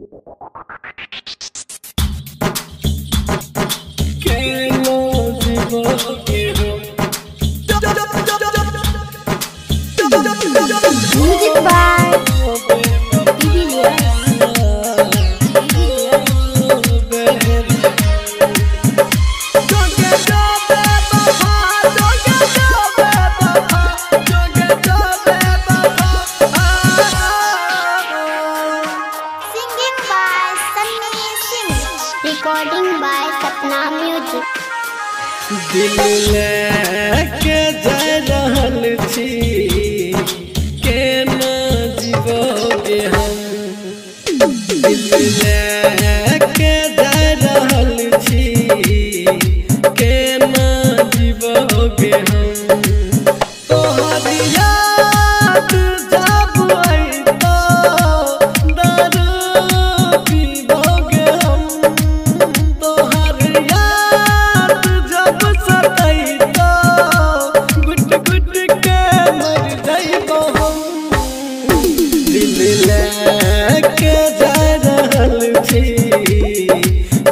Music by singing by Sunny Singh, recording by Sapna Music. दिल लेके जा रहल छी केना जीवोगे हम। दिल लेके जा रहल छी केना जीवोगे हम। तोहर याद जब अइतो दारू पीबोगे हम। तोहर याद जब सतैतो गुट गुट के मर जाइबो हम। दिल लेके जा रहल छी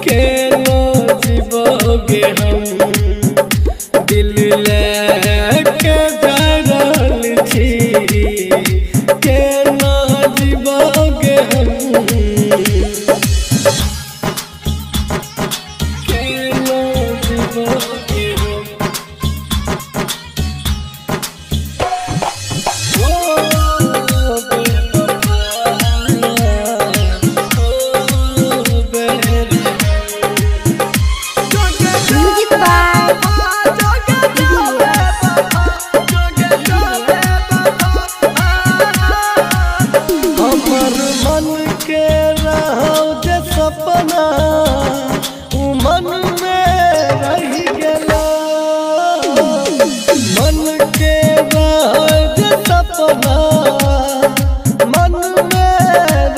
केना जीवोगे हम। दिल लेके जा रहल छी केना जीवोगे हम। केना जीवोगे हम। ओ बेवफा, ओ बेवफा। Music by हमर मन के रहो जे सपना उ मन में रही गेला। मन के रहो जे सपना मन में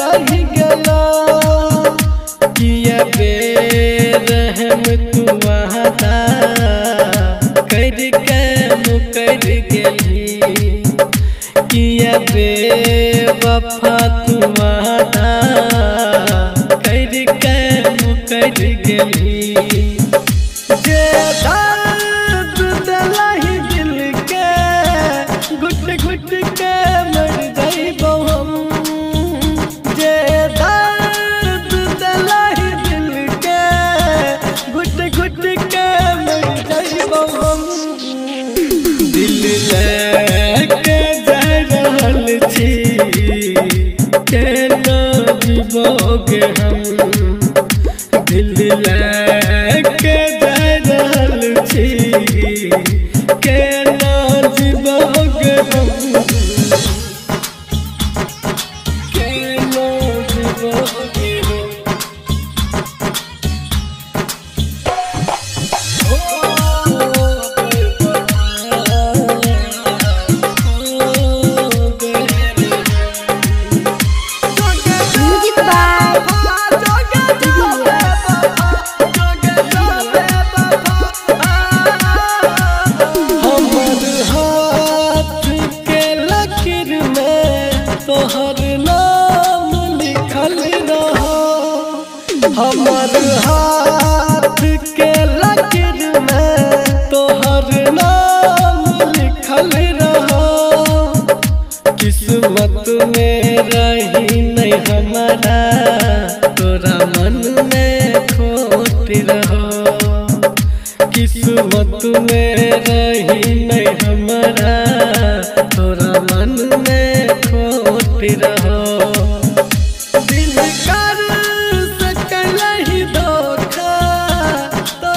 रही गेला। किया बेरहम तू वादा करके मुकर गेली। किया बेवफा तू वादा करके मुकर गेली। जे दर्द दिलहि दिल के गुट गुट के मर जाइबो हम। जे दर्द दिलहि दिल के गुट गुट के मर जाइबो हम। दिल लेके जा रहल छी केना जीवोगे हम। दिल लेके जा रहल छी केना जीवोगे हम। केना जीवोगे हम। ओ बेवफा, ओ बेवफा। Music by हमर हाथ के लकीर में तोहर नाम लिखल रहो। हमर हाथ के लकीर में तोहर नाम लिखल रहो। किस्मत में रही नहीं हमारा तोरा मन में खोट रहो। किस्मत में रही नहीं हमारा तोरा मन में खोट रहो। दिल कर सकलहि धोखा तो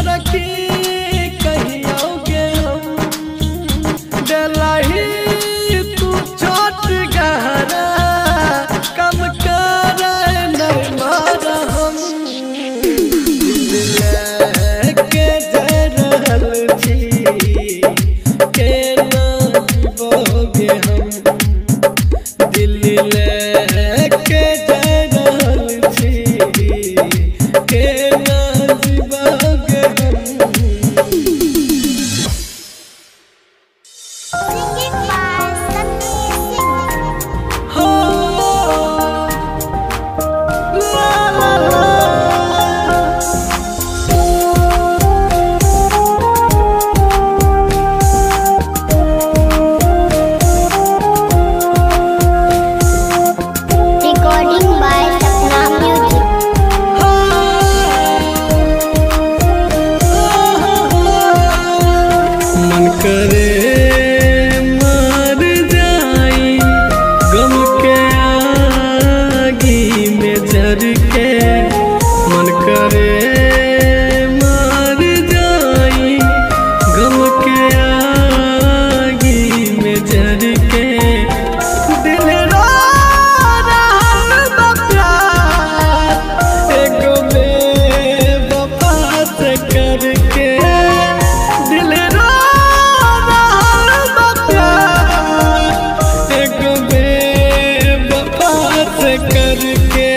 जर के मन करे मार जाई गम के आगी में जर के दिल रो रहल बा प्यार एगो बेवफा से करके दिल रो रहल बा प्यार एगो बेवफा से करके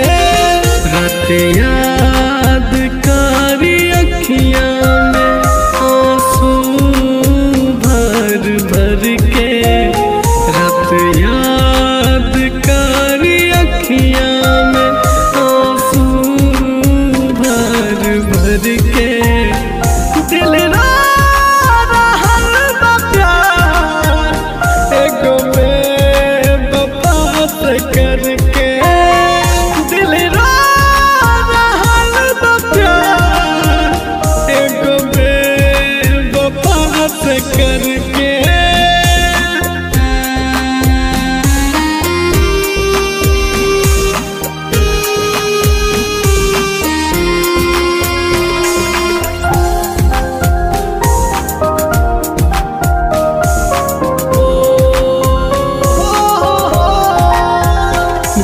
रात याद कारी अखियां में आंसू भर भर के रात याद कारी अखियां में आंसू भर भर के दिल रो रहल बा प्यार एगो बेवफा से करके दिल रो रहल बा प्यार एगो बेवफा से करके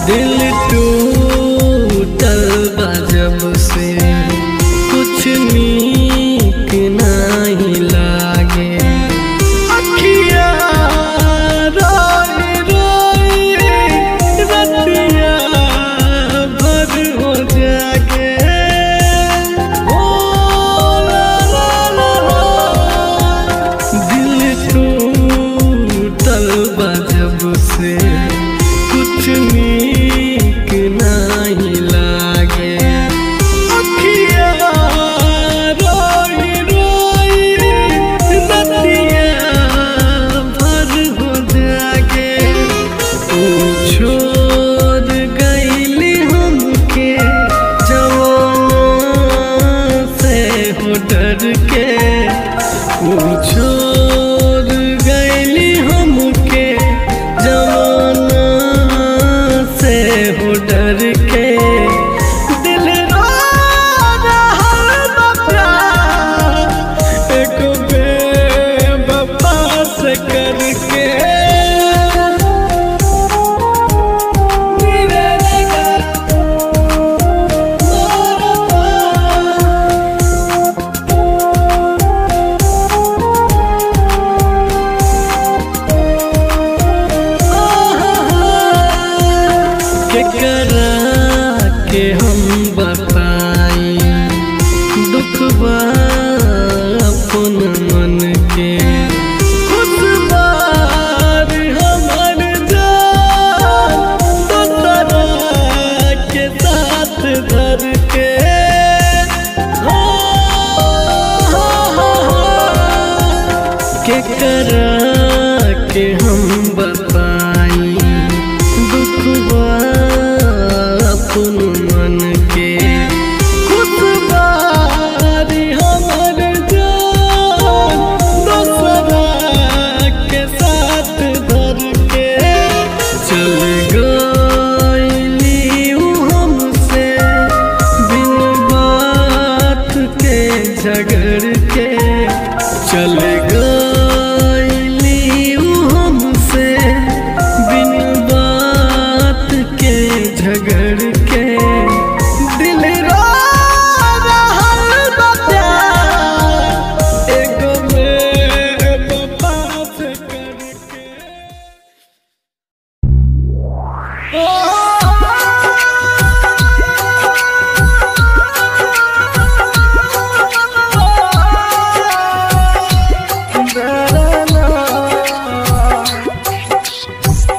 दिल टूटल बा जब से कुछ नीक नहीं लागे अखिया रोई रोई रतिया भर हो जागे ओ ला ला ला ला। दिल टूटल बा जब से कुछ नीक नहीं लागे अखिया रोई रोई रतिया भर हो जागे तू छोड़ गईली हमके जवाना से हो डर के तू छोड़ गईली हमके जवाना से हो डर के दिल रो रहल बा प्यार एगो बेवफा से करके मेरे लगा केकरा के हम बताई दुखबा अपन मन के खुद बार हमर जान दोसरा के साथ धर के केकरा के हम बताई दुखबा अपन मन के खुद बारी हमर जान दोसरा के साथ धर के चल गईली ऊ हमसे बिन बात के झगड़ के चल गईली ऊ हमसे बिन बात के झगड़ के दिल रो रहल बा प्यार एगो बेवफा से करके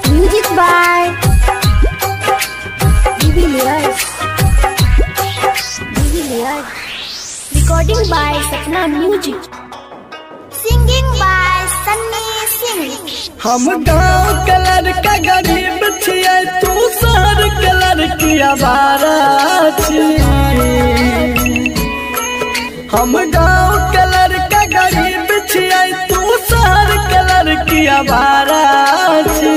Music by Divilyas. Recording by Sapna Music. Singing by Sunny Singh. हम गाँव के लड़का गरीब छियै तू शहर के लड़की आवारा छी हम गाँव के लड़का गरीब छियै तू शहर के लड़की आवारा छी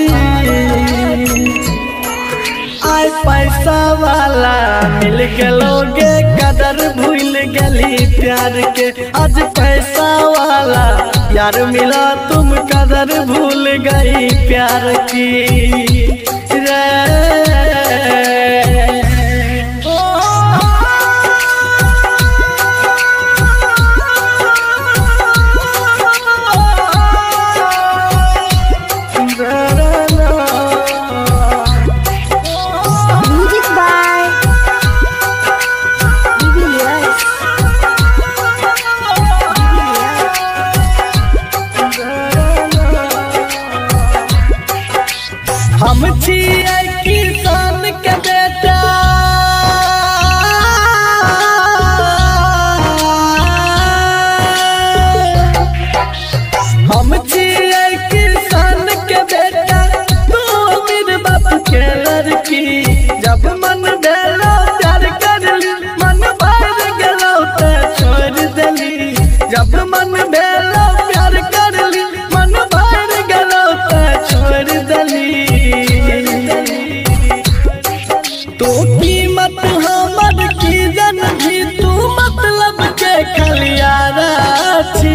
आय पैसा वाला मिल गलोगे कदर भूल गली प्यार के। आज पैसा वाला यार मिला तुम कदर भूल गई प्यार की रे। हम छिए किसान के बेटा हम छिए किसान के बेटा तू अमीर बाप के लड़की। जब मन भेलो प्यार कर ली मन भर गेलो ते छोड़ देली। जब मन भेलो प्यार कर ली मन भर गेलो ते छोड़ देली। तो कीमत हमर की जन भी तू मतलब के खलियारा छी।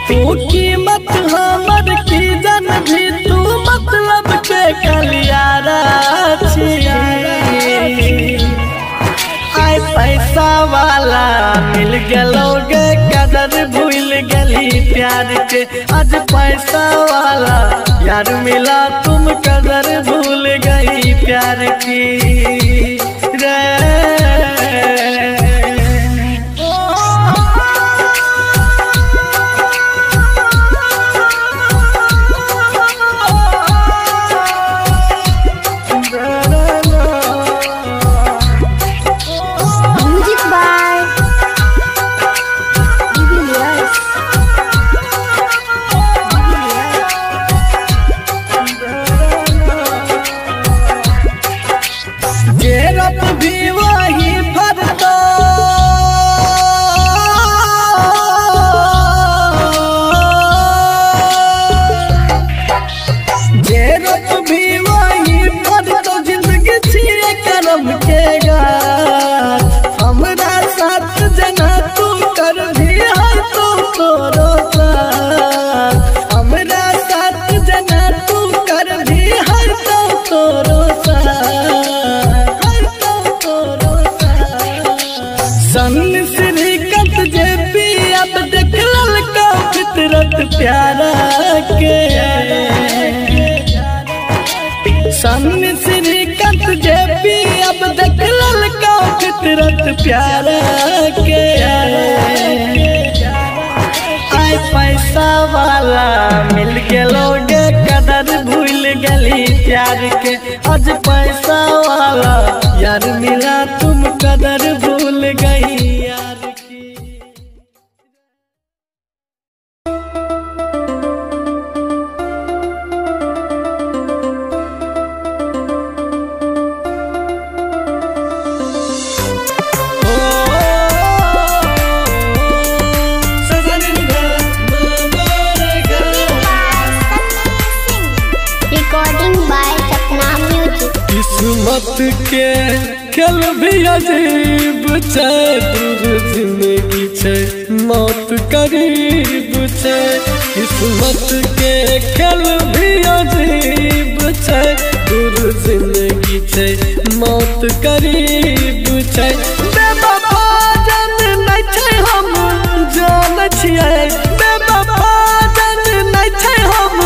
तो कीमत हमर की जन भी तू मतलब के खलियारा छी। आय पैसा वाला मिल गलोगे कदर भूल गली प्यार के। आज पैसा वाला यार मिला तुम कदर भूल गई प्यार की रे। जेरप भी वही भरतो जेरप भी वही भरतो। जिंदगी छिए करम के गाछ हमरा साथ जना तू कर भी है तो तोरो साथ। हमरा साथ जना तू कर भी है तो तोरो साथ। श्रीकांत जे पी अब देख ललका फितरत प्यारा के। श्रीकांत जे पी अब देख ललका फितरत प्यारा के। आय पैसा वाला मिल गलोगे कदर भूल गली प्यार के। आज पैसा वाला यार मिला तुम कदर भूल गई यार की। Recording by Sapna Music. किस्मत के खेल भी अजीब छै। दूर जिंदगी छै मौत करीब छै। किस्मत के खेल भी अजीब छै। दूर जिंदगी छै मौत करीब छै। बेवफा जान नहीं छै हम जान छियै। बेवफा जान नहीं छै हम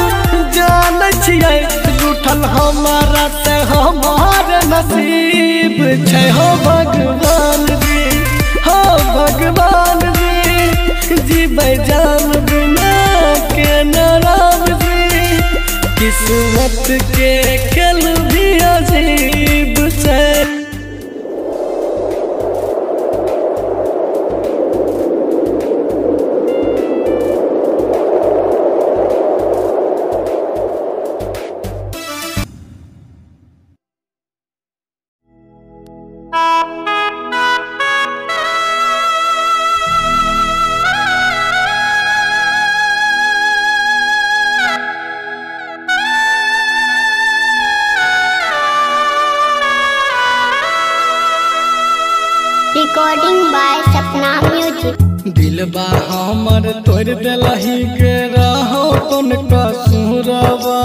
जान छियै। रूठल हमारा से हमार नसीब छै हो भगवान जी हो भगवान जी। जीबै जान बिना के नाराम जी। किस्मत के खेल भी अजीब छै। Recording by Sapna Music. दिलबा हमर तोड़ दिलही के रहो कौन कसूरबा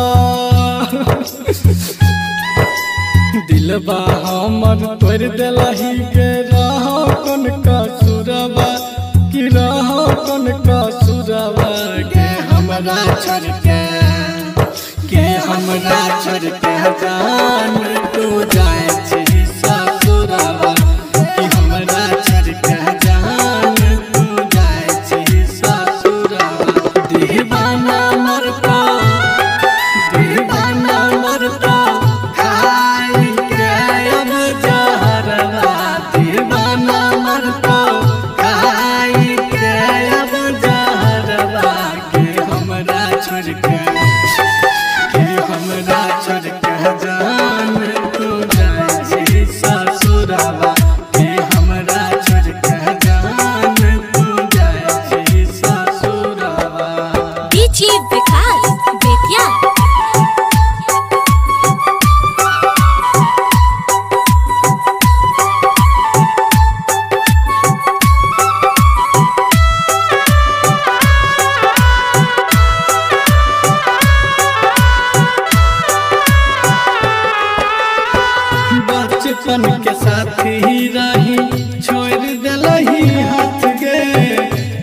दिलबा हमर तोड़ दिलही के रहो कौन कसूरबा कि रहो कौन कसूरबा के हमरा छोड़ के हमरा छोड़ के जान तू जाए छी ससुरबा कि हमरा छोड़ के जान तू जाए छी ससुरबा दीवाना मरता खाई के अब जहरवा दीवाना मरता खाई के अब जहरवा के हमरा छोड़ के जान तू जाए छी ससुरबा के हमरा छोड़ के जान तू जाए छी ससुरबा डीजे विकास बेतिया बचपन के साथी रही छोड़ दिलही हाथ गे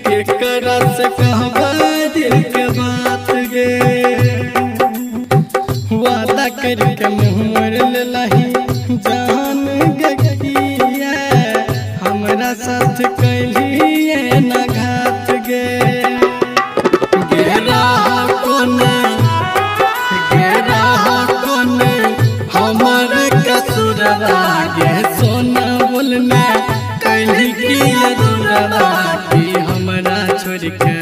केकरा से कहबा दिल के बात गे वादा करके मुँह मोड़ लेलही जान गे किया हमरा साथ कैलिए न घात गे गेरा कोने हमर कसूरबा गे सोना बोलना कैली किया दूरबा कि हमरा छोड़ के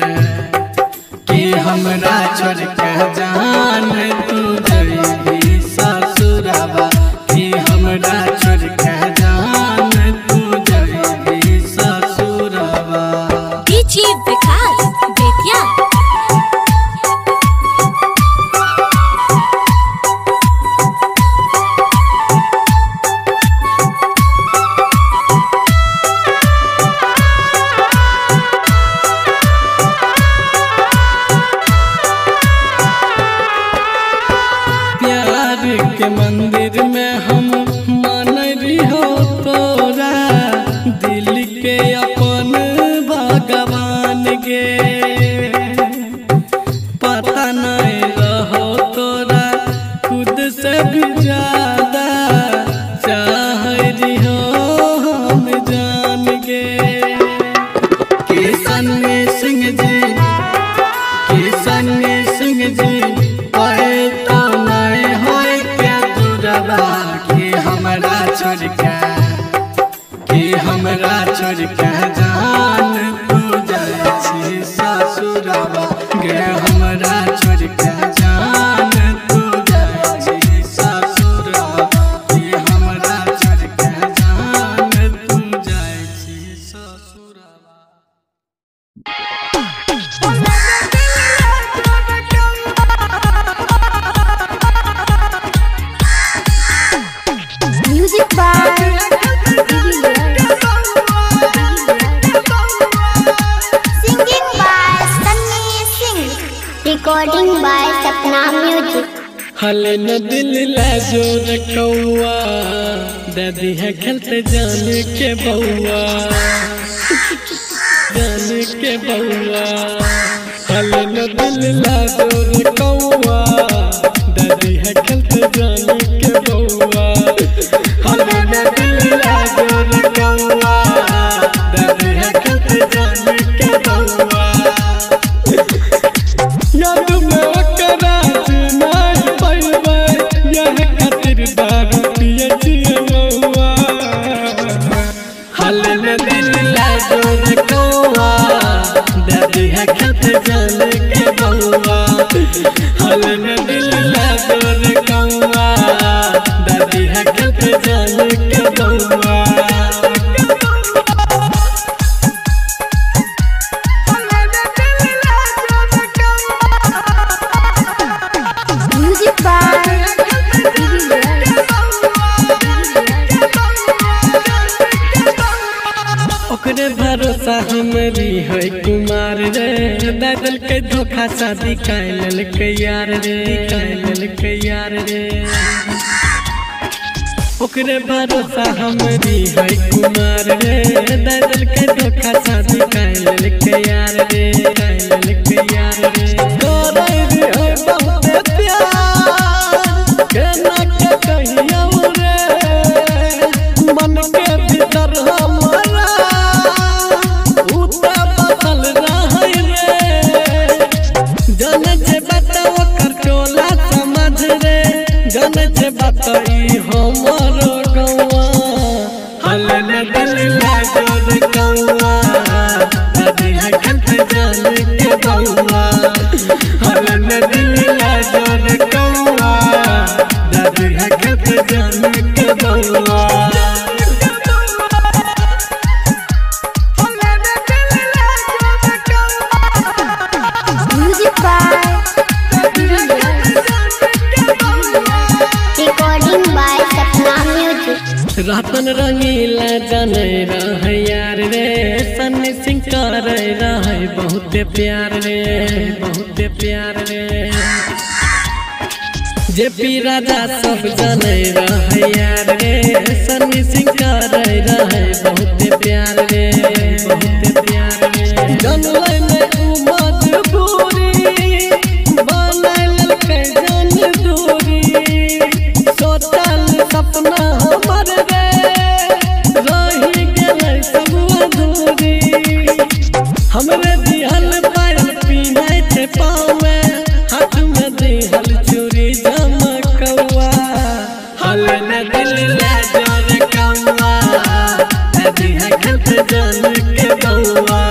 जान तू जइबी ससुरबा कि हमरा छोड़ के जान तू जइबी ससुरबा डीजे विकास बेतिया प्यार के मंदिर में हम मान रही तोरा दिल के अपन भगवान गे पता नहीं रहो तोरा खुद से भी ज्यादा चाह रही हम जान गे किशन सिंह जी तो नहीं होए क्या दूरबा कि हमरा छोड़ के जान तू जाए छी ससुरबा गे हमरा छोड़ के जान तू जाए छी ससुरबा कि हमरा छोड़ के जान तू जाए छी ससुरबा Music by Singing by Sunny Singh. Recording by Sapna Music. हले न दिल ला जोर कौआ दादी है खेलते जान के बउआ हले न दिल ला जोर कौआ दादी है खेलते जान के बउआ हले न दिल ला जोर कौआ दादी है खेलते जान के बउआ याद में ओकरा नहीं पाइबे यह खातिर दारू पिए छिए बउआ हले न दिल ला जोर कौआ दादी है खेलते जान के बउआ हले न दिल ला जोर कौआ दादी है खेलते जान के बउआ Music by भरोसा हमरी है कुमार रे दादल के धोखा शादी कैलल के यार रे ओकरे भरोसा हमरी है कुमार रे दादल के धोखा शादी कैलल के यार रे तोरे रे है बहुत प्यार केना के कहियो रे मन के भीतर हमारा उता बदल रहे रे जाने जे बताओ कर टोला समझ रे जाने जे बताई हमरो गौवा हलन दिल लागोर गौवा दादी है कंठ जान के गौवा हलन दिल लागोर गौवा दादी है कंठ जान के गौवा Music by recording by Sapna Music. रातन रंगीला जाने रहे यार रे सन्नी सिंह करे रहे बहुत प्यार रे जे पी राजा सब जाने रहे यार रे सन्नी सिंह करे रहे बहुत प्यार रे जनले में मजबूरी बनल के जान दूरी सोचल सपना हमर रे रही गेलै सब अधूरी हमरे दिहल पायल पीनाइ छै पाँव में हाथ में दिहल चूड़ी चमकौआ हलन दिल लागोर कौआ दादी है कंठ जान के गौआ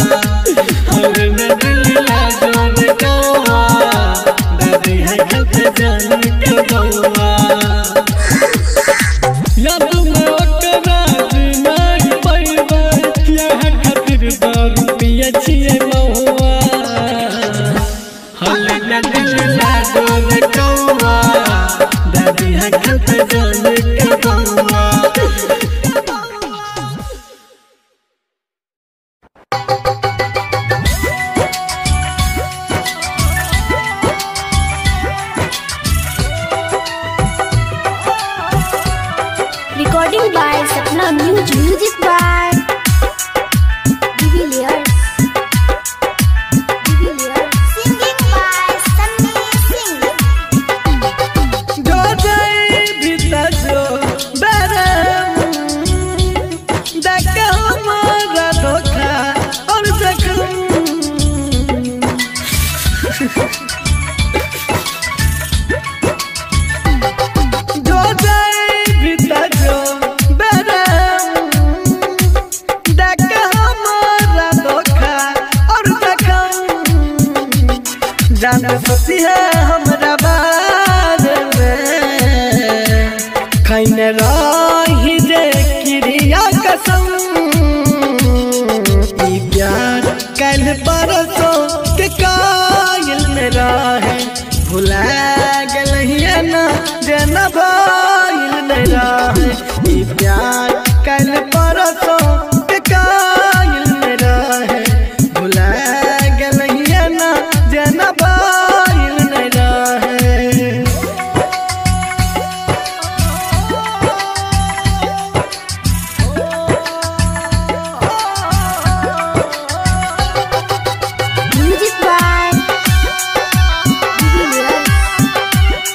हलन दिल लागोर कौआ दादी है कंठ जान के गौआ याद में ओकरा नहीं पैबे यहाँ खातिर दारू पिए छिए महुआ हलन दिल लागोर कौआ दादी है कंठ जान के गौआ Recording by Sapna Music. Music by Divilliers. Singing by Sunny Singh. जो जाए भीतर जो बरम देख हमारा धोखा और जख्म जो जाए भीतर जो बरम देख हमारा धोखा और जख्म जान सोची है हमरा बारे में खैने रही जे क्रिया कसम ई प्यार कल परसों के कायल में रहे भुला गलहिए ना जे न भइल में रहे ई प्यार कल परसों के कायल में रहे भुला गलहिए ना जे न भइल में रहे Music by Divilliers.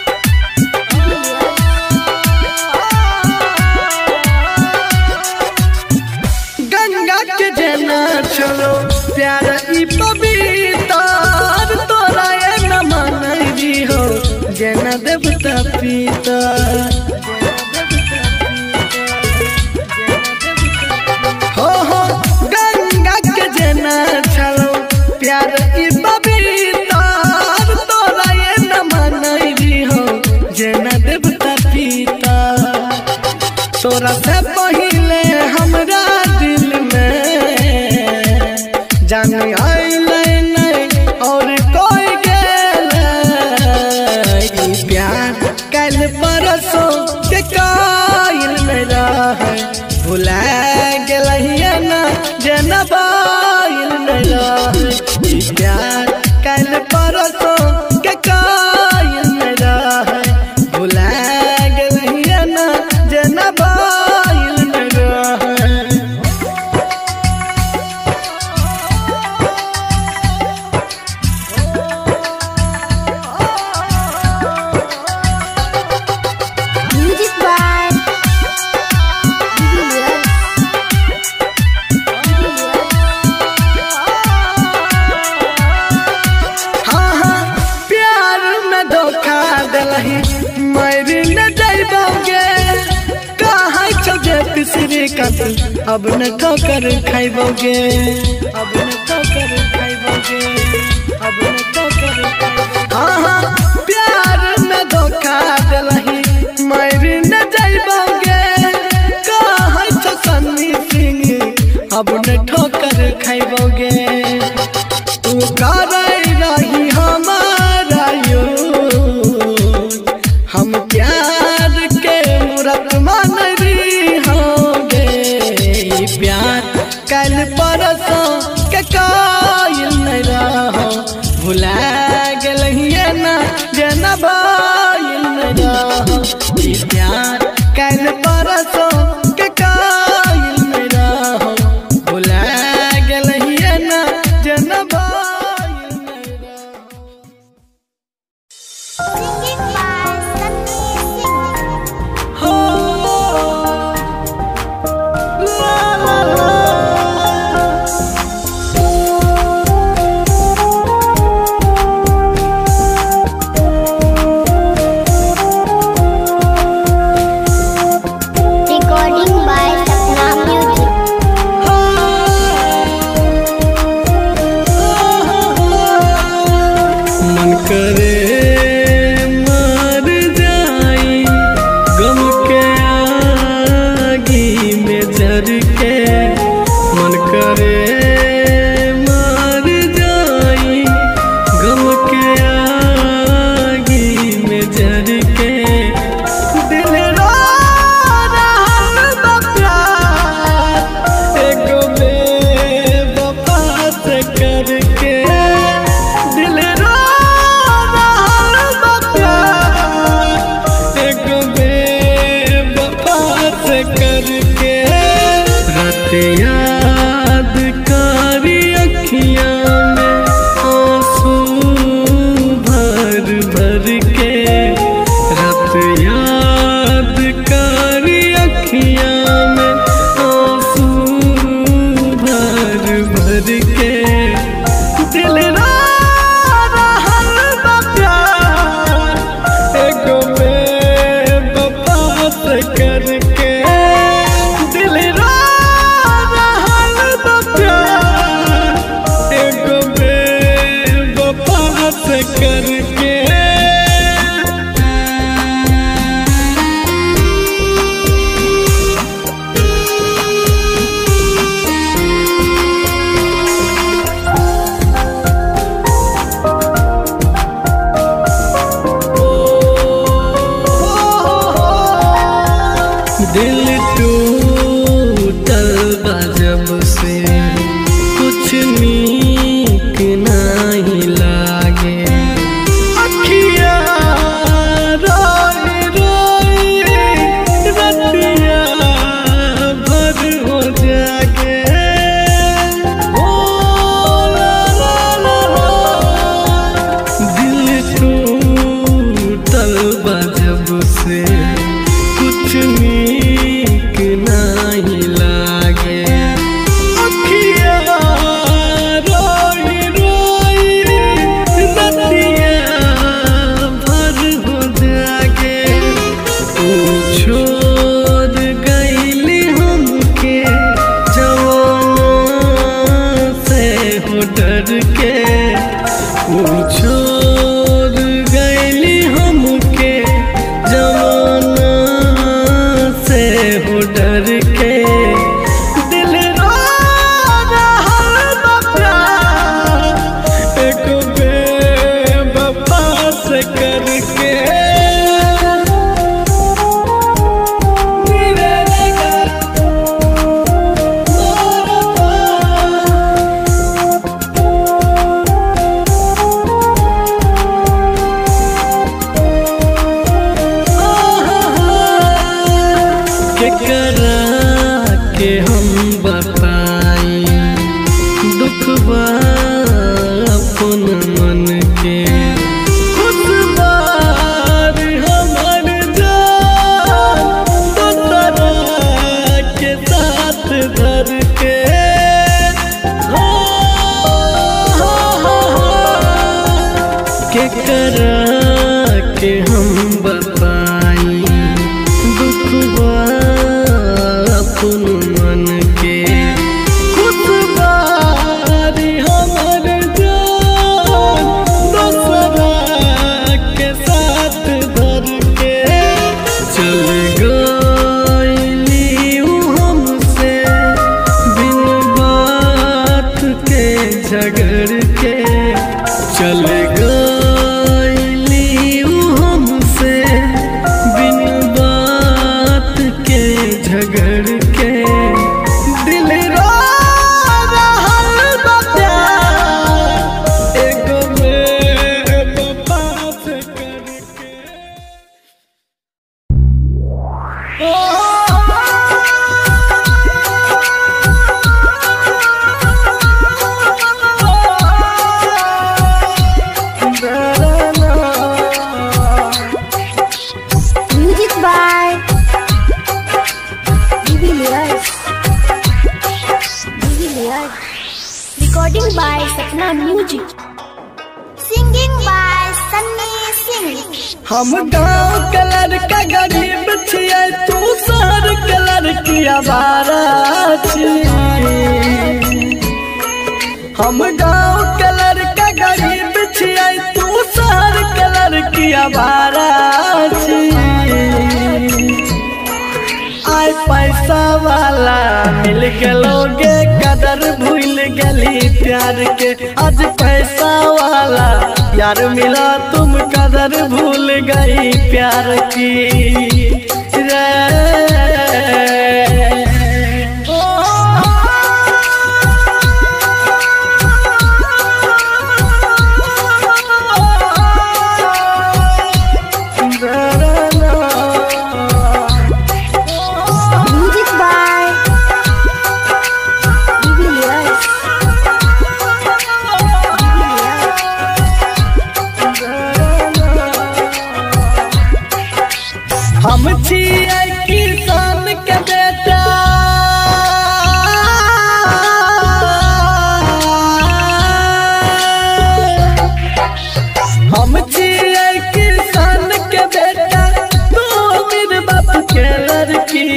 गंगा के जना छोड़ो प्यार ई पवित्र तोरा ये न मानई हो जना देवता पिता हो गंगा के जना छोड़ो प्यार ई पवित्र तोरा ये न मानई हो जना देवता पिता तोरा से पहले हमरा दिल में जान आइले नहीं और कोई गेले ई प्यार कल परसों के कायल में रहे भुला गेलहिए ना जे न श्रीकांत अब न ठोकर खाइबोगे, अब न ठोकर खाइबोगे, अब न ठोकर खाइबोगे। हाँ प्यार में धोखा दिलही मर न जाइबोगे, कहै छ सन्नी सिंह अब न ठोकर खाइबोगे। तू करे रही हमारा यूज, हम प्यार के मूरत मान रही होगे। प्यार कल परसों के कायल नहीं रहो, भुला गलिए ना जना बायल नहीं रहो। प्यार कल परसों के कायल नहीं रहो, भुला गलिए ना जना बायल नहीं रहो। याद कारी अखियां में आंसू भर भर के, रात याद कारी अखियां में आंसू भर भर के। दिल रो रहल बा प्यार एगो बेवफा से करके, दिल रो करके। दिल टूटल बा जब से कुछ नीक नहीं लागे, अखियाँ रोई रोई रतिया भर हो जागे। ओ ला ला ला, दिल टूटल बा जब से कुछ नीक नहीं लागे, अखियाँ रोई रोई रतिया भर हो जागे। तू छोड़ गईली हमके जवाना से हो डर के, तू छोड़ गईली हमके जवाना से हो डर के। दिल रो रहल बा प्यार एगो बेवफा से करके। केकरा के हम बताई दुख बा अपन मन के, खुद बार हमर जान दोसरा के साथ धर के। केकरा के हम बताई दुख बा अपन Recording by Sapna Music. Singing by Sunny Singh. हम गाँव कलर का गरीब छियै तू शहर कलर की आवारा छी। हम गाँव कलर का गरीब छियै तू शहर कलर की आवारा छी। आय पैसा वाला मिल गलोगे कदर भूल गली प्यार के। आज पैसा वाला यार मिला तुम कदर भूल गई प्यार की रे। हम छियै किसान के बेटा हम छियै किसान के बेटा तू अमीर बाप के लड़की।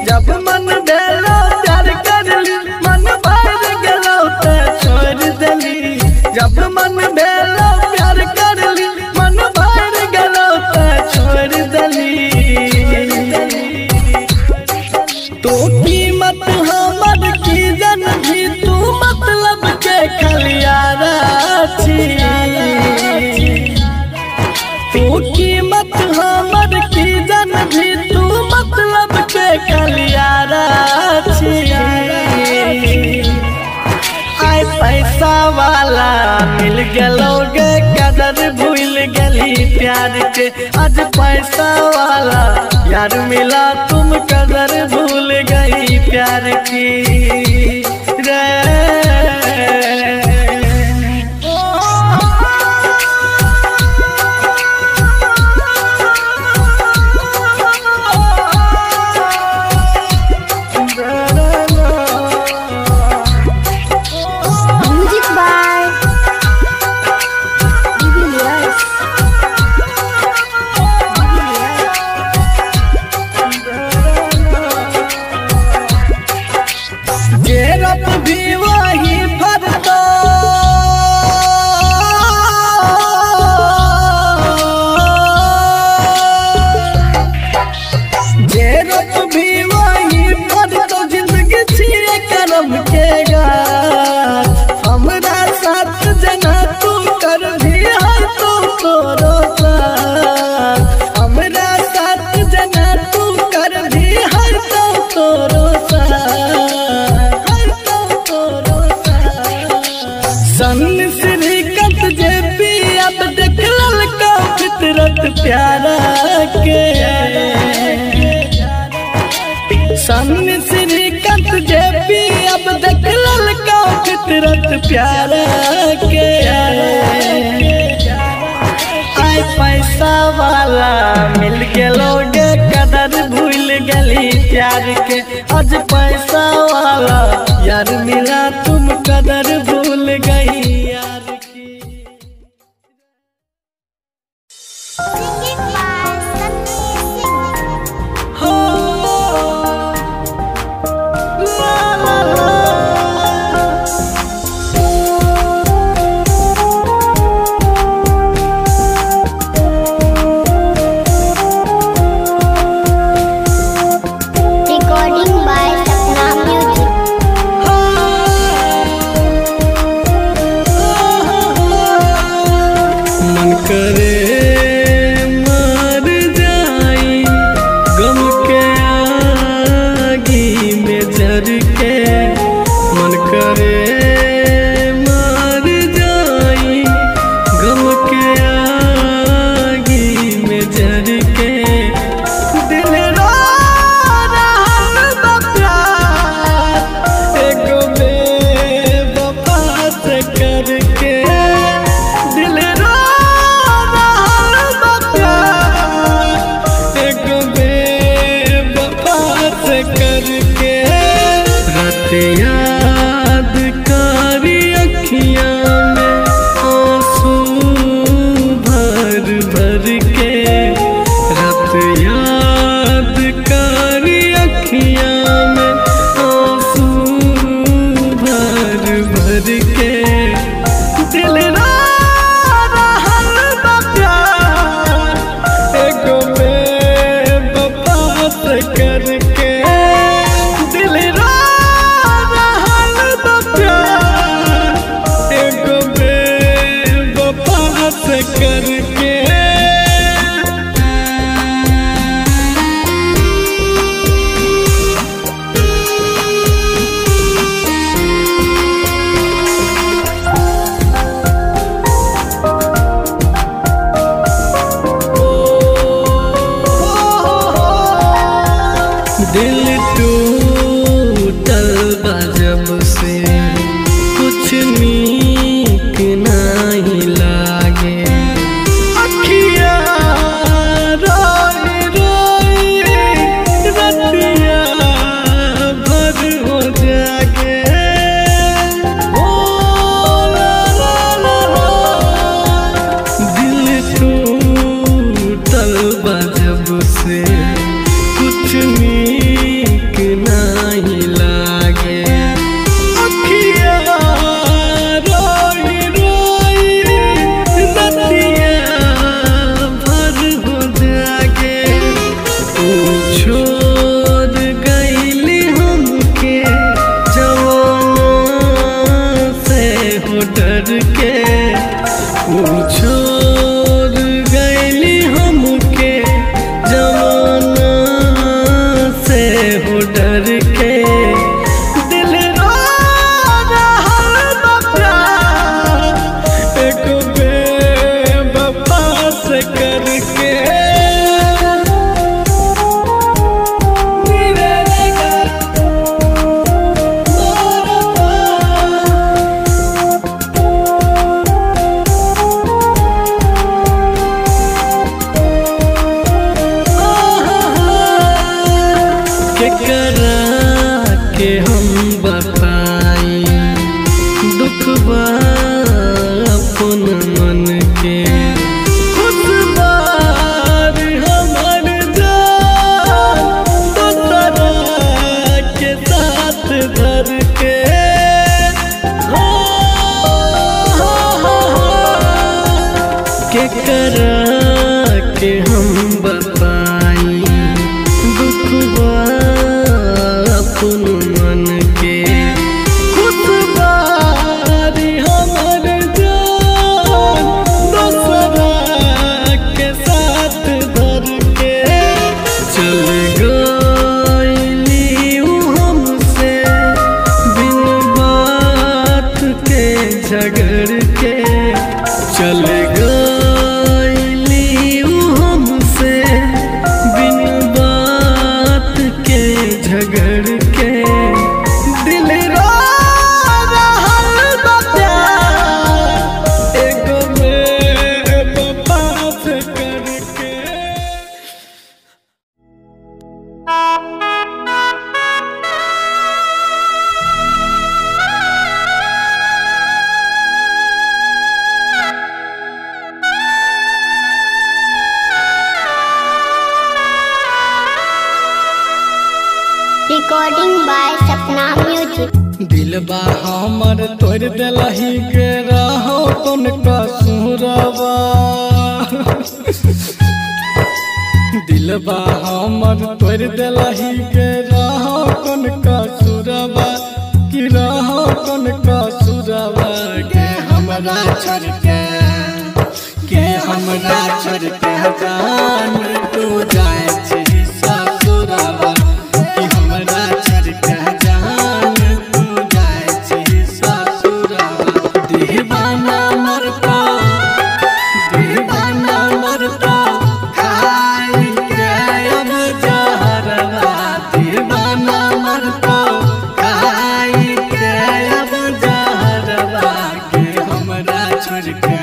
जब मन भेलो प्यार करली मन भर गेलो तो छोड़ देली। जब मन भेलो प्यार करली मन भर गेलो तो छोड़ देली। तो कीमत हमर की जन भी तू मतलब के खलियारा छी। तू कीमत हमर की जन भी तू मतलब के खलियारा छी। आय पैसा वाला मिल गलोगे कदर भूल गली प्यार के। आज पैसा वाला यार मिला तुम कदर भूल गई प्यार की रे। Music by Julius. गेरत भी वही भरतो गेरत भी वही भरतो जिंदगी छिए करम के गार। हमरा साथ जना तू कर भी है तो तोरो साथ। हमरा साथ जना तू कर भी है तो तोरो सन श्रीकांत जे पी अब देखल का फितरत प्यारा के। सन श्रीकांत जे पी अब देखल का फितरत प्यारा के। आय पैसा वाला मिल गलोगे कदर भूल गली प्यार के। आज पैसा वाला यार मिला तुम कदर भूल गई यार की। Singing by Sunny Singh. हो ला ला ला। Recording by Sapna Music. मन करे मर जाई गम के आगी में जर के। मन करे मर जाई गम के आगी में जर के। दिल रो रहल बा प्यार एगो बेवफा से करके। दिल रो रहल बा प्यार एगो बेवफा से करके। रात याद कारी अखियाँ टूटल बा जब से कुछ नीक नहीं लागे अखिया रोई रोई रतिया भर हो जागे ओ ला ला ला दिल टूटल बा जब से कुछ नीक नहीं लागे अखिया रोई रोई रतिया भर हो जागे तू छोड़ गईली हमके जवाना से हो डर के तू छोड़ गईली हमके जवाना से हो डर के दिल रो रहल बा प्यार एक बेवफा से करके केकरा के हम बताई दुख बा अपन मन के खुद बार हमर जान दोसरा के साथ धर के केकरा के हम बताई दुख बा अपन मन के खुद बारी हमर जान दोसरा के साथ धर के चल गईली ऊ हमसे बिन बात के झगड़ के चल गईली ऊ हमसे बिन बात के झगड़ के दिल रो रहल बा प्यार एगो बेवफा से करके Recording by Sapna Music. दिलबा हमर तोड़ दिलही के रहो कौन कसूरवा दिलबा हमर तोड़ दिलही के रहो कौन कसूरवा कि रहो कौन कसूरवा के हमरा छोड़ के हमरा छोड़ के जान तू जाए छी ससुरवा कि हमरा छोड़ के जान तू जाए छी ससुरवा दीवाना मरता खाई के अब जहरवा दीवाना मरता खाई के अब जहरवा के हमरा छोड़ के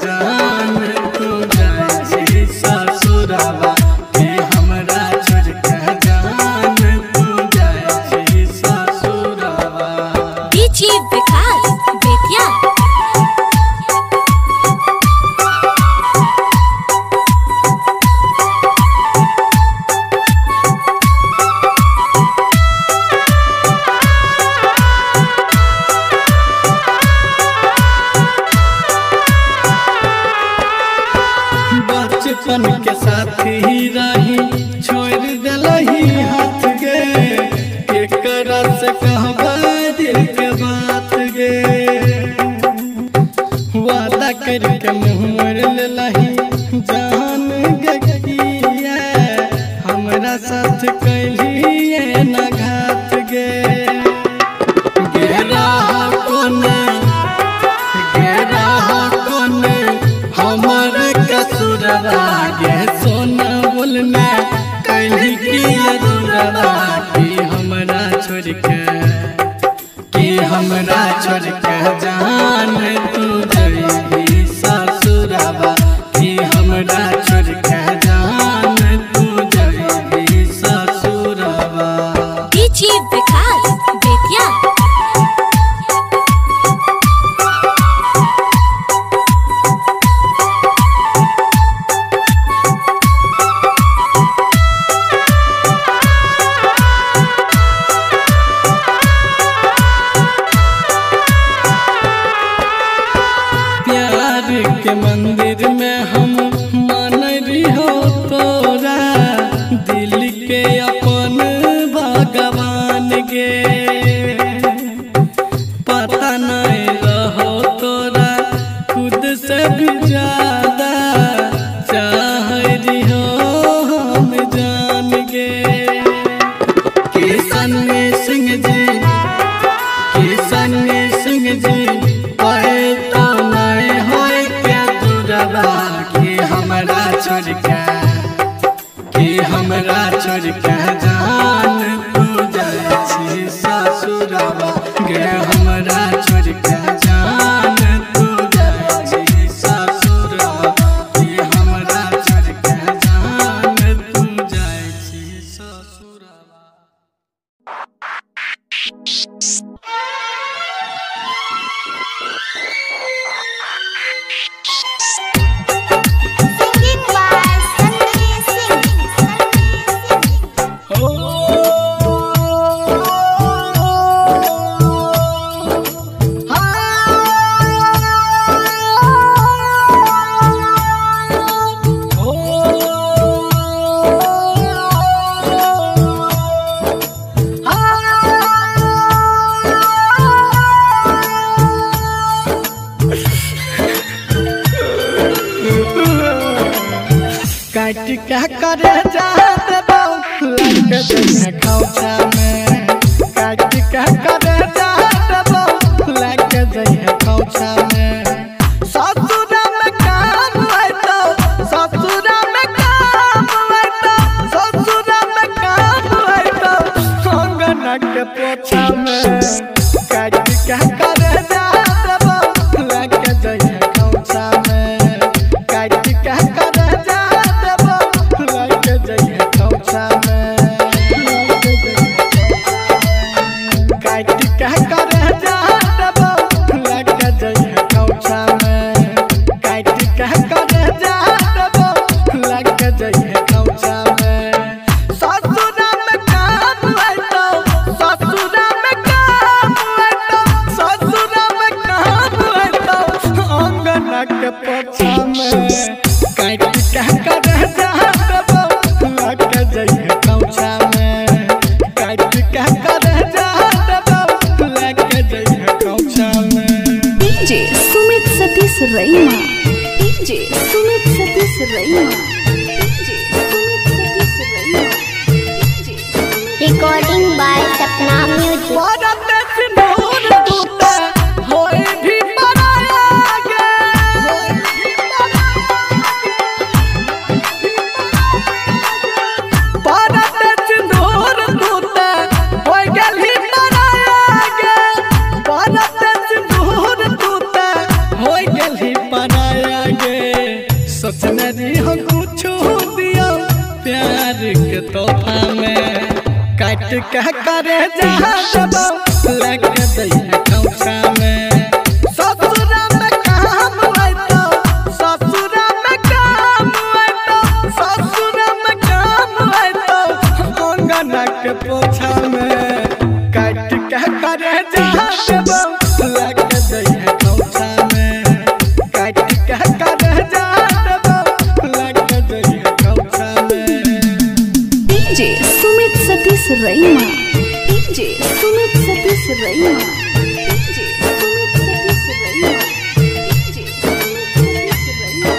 जान तू जाए छी ससुरवा के हमरा छोड़ के जान तू जाए छी ससुरवा डीजे विकास बेतिया बचपन के साथी रही छोड़ दिलही हाथ गे एकरा से कहबा दिल के बात गे वादा करके मुँह मोड़ लेलही जान गकिया हमरा साथ कैलिए न घात गे गेरा कोने हमर कसूरवा गे सोना बोलना छोड़ के कि हमरा छोड़ के जान तू जइबी ससुरवा कि हमरा छोड़ के जान तू जइबी ससुरवा। डीजे विकास बेतिया। के मंदिर में हम मानरी हो तोरा दिल के अपन भगवान गे पता नहीं रहो तोरा खुद से भी ज्यादा चाहरी हो हम जान गे। किशन सिंह जी कि हमरा छोड़ के जान तू जाइबी ससुरवा गे हमरा छोड़ के जान तू जाइबी ससुरवा कि हमरा छोड़ के जान तू जाइबी ससुरवा। काट क्या करे जात बाऊ लग जइहे खौचा में काट क्या करे जात बाऊ लग जइहे खौचा में ससुरा में काम है तो ससुरा में काम है तो ससुरा में काम है तो अंगना के पोछा में काट क्या करे जात बाऊ लग जइहे खौचा में काट क्या करे Raima DJ Sumit Satish Raima DJ Sumit Satish Raima recording by Sapna music. सोचनरी हम कुछ दिया प्यार के तोहफा में काट के करे जहाँ लग दइहे खौचा में ससुरा में काम है तो ससुरा में काम है तो ससुरा में काम है तो अंगना के पोछा में काट के करे जहाँ लग दइहे खौचा में काट के करे DJ Sumit Satish Raima DJ Sumit Satish Raima DJ Sumit Satish Raima DJ Sumit Satish रईमा।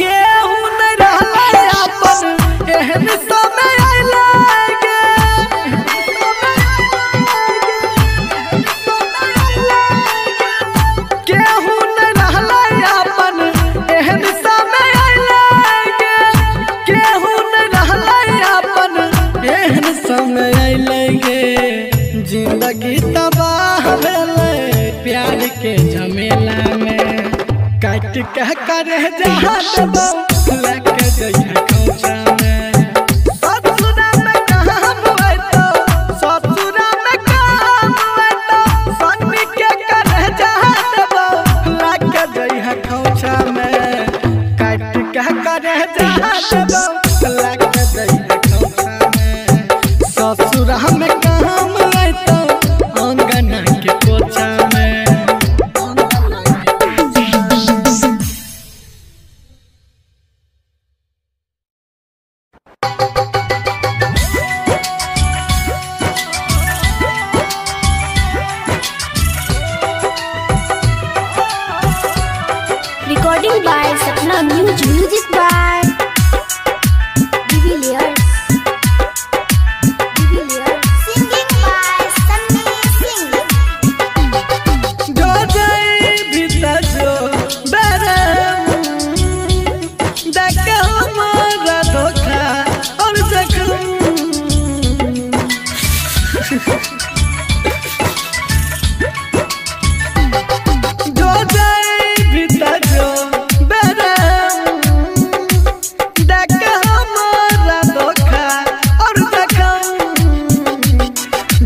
केहू न रहले अपन एहन समय आइले केहू न रहले अपन एहन समय आइले केहू न रहले अपन एहन समय आइले जिंदगी तबाह भेलै प्यार के झमेला में काट कह कर जहाँ देबो लेके जइहे खोचा में ससुरा में काम होइतो ससुरा में काम होइतो सन्नी के कर जहाँ देबो लेके जइहे खोचा में काट कह कर जहाँ देबो लेके जइहे खोचा में ससुरा में काम होइतो अंगना के कोचा में Recording by Sapna Music. Music by Divilliers. Singing by Sunny Singh. जो जय भीतर जो बेरे देख हमारा धोखा और जख्म जो जय भीतर जो बेरे देख हमारा धोखा और जख्म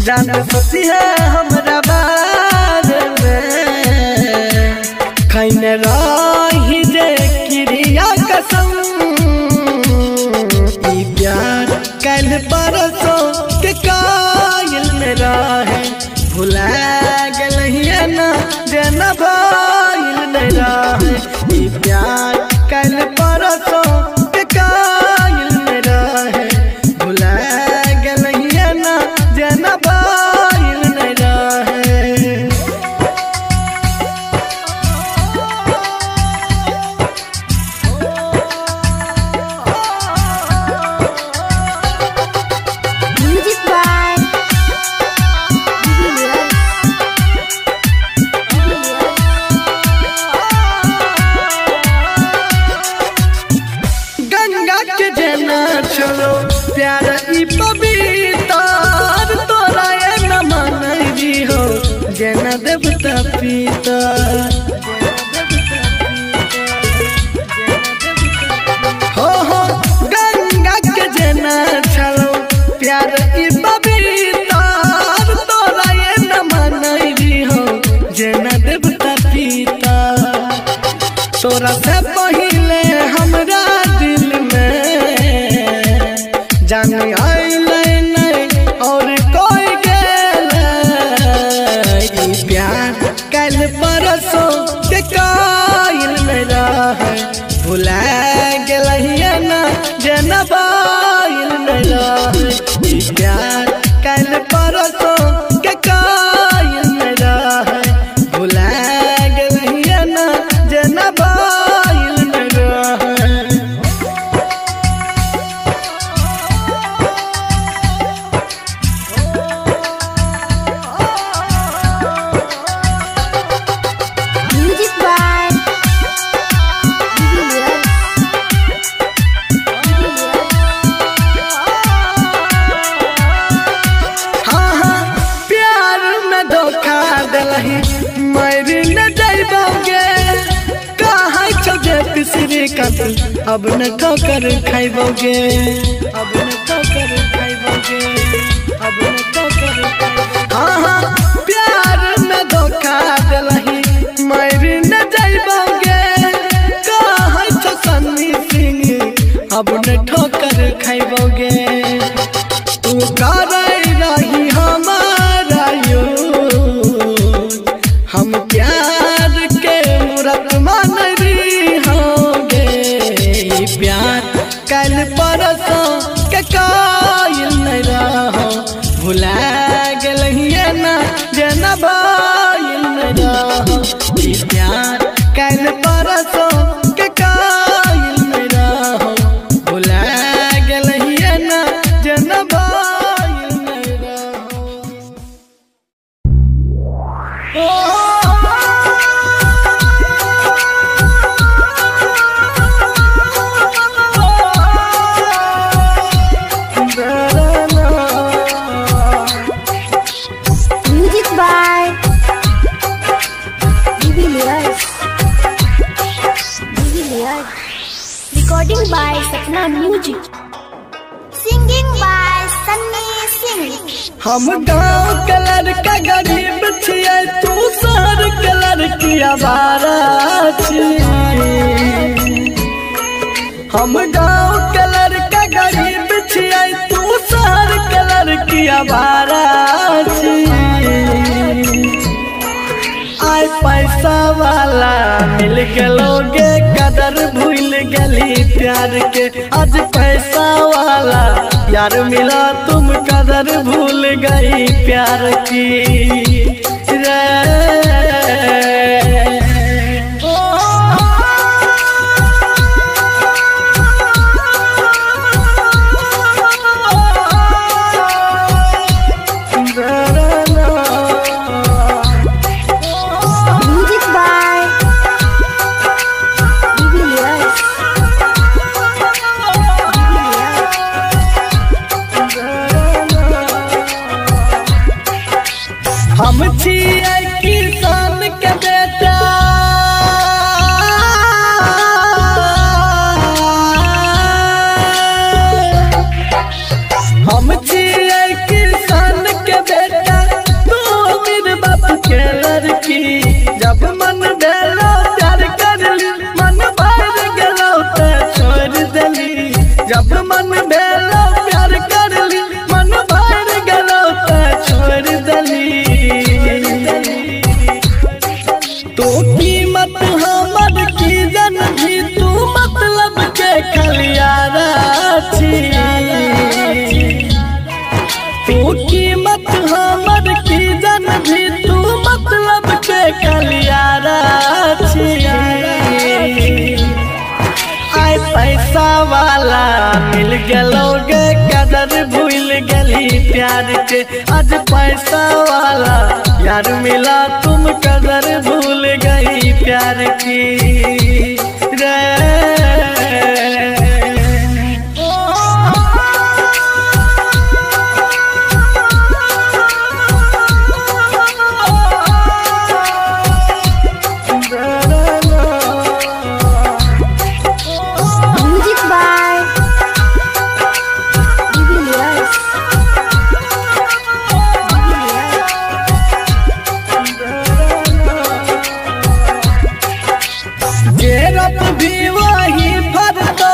जान सोची है हमरा बारे में खैने रही जे क्रिया कसम ई प्यार कल परसों के कायल में रहे भुला गलहिए ना जे न भइल नहीं रहे ई प्यार कल परसों के कायल में रहे भुला गलहिए ना जे न भइल नहीं रहे Music by Divilliers. गंगा के जना छोड़ो प्यार ई पवित्र तोरा ये न मानई हो जना देवता पिता हो गंगा के जना छोड़ो प्यार ई पवित्र तोरा ये न मानई हो जना देवता पिता तोरा से पहिले हमरा दिल में जान आइले नहीं और कोई गेले ई प्यार कल परसों के कायल में रहे भुला गेलहिए ना जे न भइल नहीं रहे ई प्यार कल परसों के कायल में रहे भुला गेलहिए ना जे न भइल नहीं रहे Music by Divilliers. हाँ हाँ प्यार में धोखा दिलही मरी न जाइबोगे कहाँ चौजे पिसरी कत अब न ठोकर खाइबोगे अब न ठोकर खाइबोगे अब न ठोकर खाइबोगे हाँ हाँ प्यार में धोखा दिलही मरी न जाइबोगे कहाँ चौ सन्नी सिंह अब न ठोकर खाइबोगे तू करे रही हमारा यूज हम प्यार के मूरत मान रही होगे ई प्यार कल परसों के कायल नहीं रहो भुला गेलहिए ना जे न भइल नहीं रहो ई प्यार कल परसों के कायल नहीं रहो भुला गेलहिए ना जे न भइल नहीं रहो Recording by Sapna Music. Singing by Sunny Singh. हम गाँव के लड़का गरीब छियै, तू शहर के लड़की आवारा छी। हम गाँव के लड़का गरीब छियै, तू शहर के लड़की आवारा छी। आय पैसा वाला मिल गलोगे, कदर भूल गली प्यार के। आज पैसा वाला यार मिला, तुम कदर भूल गई प्यार की रे। हम छियै किसान के बेटा, हम छियै किसान के बेटा, तू अमीर बाप के लड़की। जब मन भेलो प्यार करली, मन भर गेलो तो छोड़ देली। जब मन भेलो प्यार करली, मन भर गेलो तो छोड़ देली। तो कीमत हमर की जन भी, तू मतलब के खलियारा छी। तू कीमत हमर की जन भी, तू मतलब के खलियारा छी। आय पैसा वाला मिल गलोगे, कदर भूल गली प्यार के। आज पैसा वाला यार मिला, तुम कदर भूल गई प्यार की रे। Music by जेरप भी वही फरतो,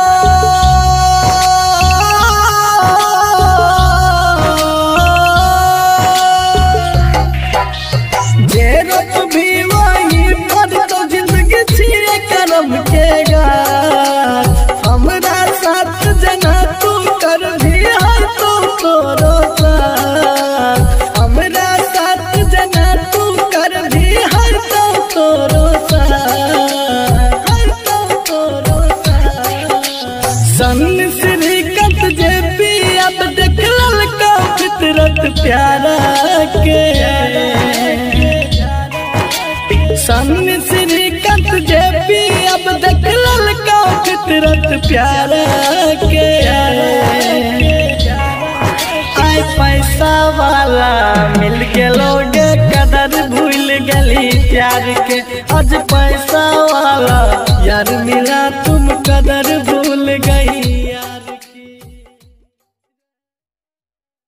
जेरप भी वही फरतो। जिंदगी छिए करम के गाछ, हमरा साथ जना तू कर भी हर तो तोरो साथ। हमरा साथ जना तू कर भी हर तो तोरो सन्नी श्रीकांत जे पी। अब देख ललका फितरत प्यारा के। Sunny Shrikant J P. अब देख ललका फितरत प्यारा के। आय पैसा वाला मिल गलोगे, कदर भूल गली प्यार के। आज पैसा वाला यार मिला,